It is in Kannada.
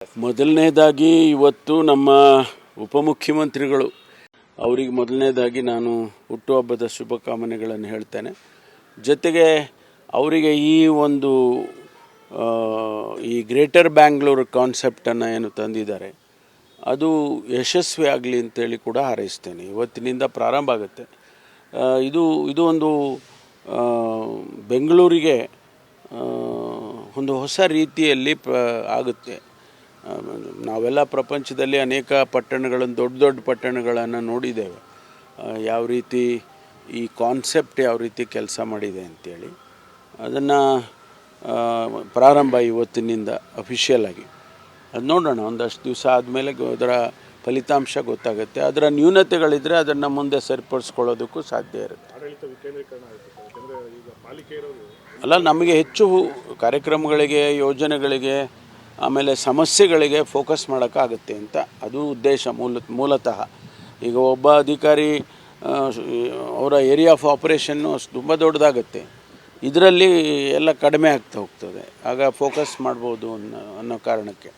ಮೊದಲನೇದಾಗಿ ಇವತ್ತು ನಮ್ಮ ಉಪಮುಖ್ಯಮಂತ್ರಿಗಳು ಅವರಿಗೆ ಮೊದಲನೇದಾಗಿ ನಾನು ಹುಟ್ಟುಹಬ್ಬದ ಶುಭಕಾಮನೆಗಳನ್ನು ಹೇಳ್ತೇನೆ. ಜೊತೆಗೆ ಅವರಿಗೆ ಈ ಒಂದು ಈ ಗ್ರೇಟರ್ ಬ್ಯಾಂಗ್ಳೂರು ಕಾನ್ಸೆಪ್ಟನ್ನು ಏನು ತಂದಿದ್ದಾರೆ ಅದು ಯಶಸ್ವಿ ಆಗಲಿ ಅಂತೇಳಿ ಕೂಡ ಹಾರೈಸ್ತೇನೆ. ಇವತ್ತಿನಿಂದ ಪ್ರಾರಂಭ ಆಗುತ್ತೆ. ಇದು ಒಂದು ಬೆಂಗಳೂರಿಗೆ ಒಂದು ಹೊಸ ರೀತಿಯಲ್ಲಿ ಆಗುತ್ತೆ. ನಾವೆಲ್ಲ ಪ್ರಪಂಚದಲ್ಲಿ ಅನೇಕ ಪಟ್ಟಣಗಳನ್ನು ದೊಡ್ಡ ಪಟ್ಟಣಗಳನ್ನು ನೋಡಿದ್ದೇವೆ, ಯಾವ ರೀತಿ ಈ ಕಾನ್ಸೆಪ್ಟ್ ಯಾವ ರೀತಿ ಕೆಲಸ ಮಾಡಿದೆ ಅಂಥೇಳಿ. ಅದನ್ನು ಪ್ರಾರಂಭ ಇವತ್ತಿನಿಂದ ಅಫಿಷಿಯಲ್ ಆಗಿ ಅದು ನೋಡೋಣ. ಒಂದಷ್ಟು ದಿವಸ ಆದಮೇಲೆ ಅದರ ಫಲಿತಾಂಶ ಗೊತ್ತಾಗುತ್ತೆ. ಅದರ ನ್ಯೂನತೆಗಳಿದ್ದರೆ ಅದನ್ನು ಮುಂದೆ ಸರಿಪಡಿಸ್ಕೊಳ್ಳೋದಕ್ಕೂ ಸಾಧ್ಯ ಇರುತ್ತೆ. ಅಲ್ಲ, ನಮಗೆ ಹೆಚ್ಚು ಕಾರ್ಯಕ್ರಮಗಳಿಗೆ, ಯೋಜನೆಗಳಿಗೆ, ಆಮೇಲೆ ಸಮಸ್ಯೆಗಳಿಗೆ ಫೋಕಸ್ ಮಾಡೋಕ್ಕಾಗುತ್ತೆ ಅಂತ ಅದು ಉದ್ದೇಶ ಮೂಲತಃ. ಈಗ ಒಬ್ಬ ಅಧಿಕಾರಿ ಅವರ ಏರಿಯಾ ಆಫ್ ಆಪರೇಷನ್ನು ತುಂಬ ದೊಡ್ಡದಾಗುತ್ತೆ, ಇದರಲ್ಲಿ ಎಲ್ಲ ಕಡಿಮೆ ಆಗ್ತಾ ಹೋಗ್ತದೆ. ಆಗ ಫೋಕಸ್ ಮಾಡ್ಬೋದು ಅನ್ನೋ ಕಾರಣಕ್ಕೆ